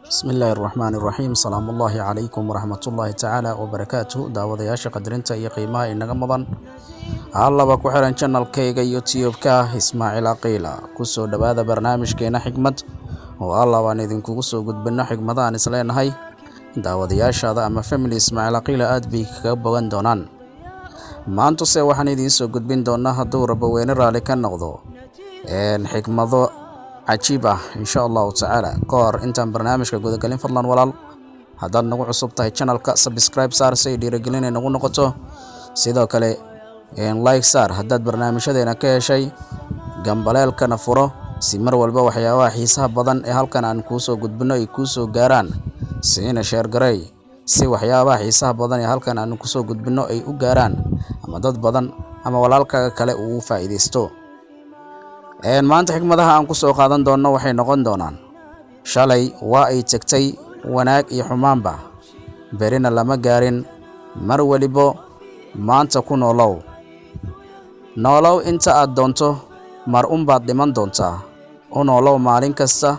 بسم الله الرحمن الرحيم سلام الله عليكم ورحمة الله تعالى وبركاته دعوة ياشا قدرنتا يقيمها إنك مضان الله بكوحران channel كيغا يوتيوب كا إسماعيل قيلا كسو دبادة برنامج كينا حكمة والله وانيدين كوسو قد بنا حكمة نسلين هاي دعوة ياشا دا أما فاميلي إسماعيل قيلا آد بيك كبغان دونان ما أنتو سيوحان يدين سو قد بين دونا هدو ربوين رالي كان نغضو إن حكمة عجيبة إن شاء الله تعالى كور إنتان برنامج كجودة قلين فضلا ولال هذا نوع عصب تاي channel كا سبسكرايب صار سيدي رجلين نقول نقطة سيدا كله إن لايك صار هذا برنامج هذا نكيا شيء جنباليل كان فرو سمر والبا وحيا وحيسها بدن هل كان أنكوسو قد بنا يكوسو جاران سينا شير جري سي وحيا وحيسها بدن هل كان أنكوسو قد بنا أي جاران أما ضد بدن أما ولال كله وفائدستو maanta xigmadaha aan ku soo qaadan doono waxay noqon doonaan shalay waa ay tagtay wanaag iyo xumaanba berina lama gaarin mar waliba maanta ku noolow inta aad doonto mar baad dhiman doontaa u noolow maalin kasta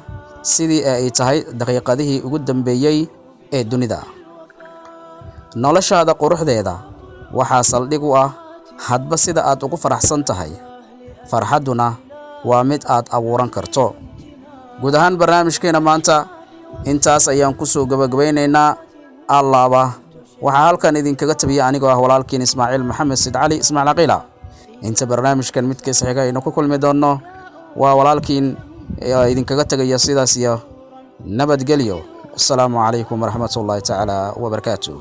sidii ay tahay daqiiqadihii ugu dambeeyay ee dunida noloshaada quruxdeeda waxaa saldhig u ah hadba sida aad ugu faraxsan tahay farxaduna waa mid aad abuuran karto guud ahaan barnaamijkeena maanta intaas ayaan ku soo gabagabaynaynaa allaaba waxa halkan idinkaga tabiya anigoo ah walaalkiin Ismaaciil Maxamed Sid Cali Ismaaciil Aqila inta barnaamijkan midkiisa xiga inuu ku kulmi doono waa walaalkiin idinkaga tagaya sidaas iyo nabadgelyo assalaamu calaykum waraxmatullaahi tacaala wabarakaatuh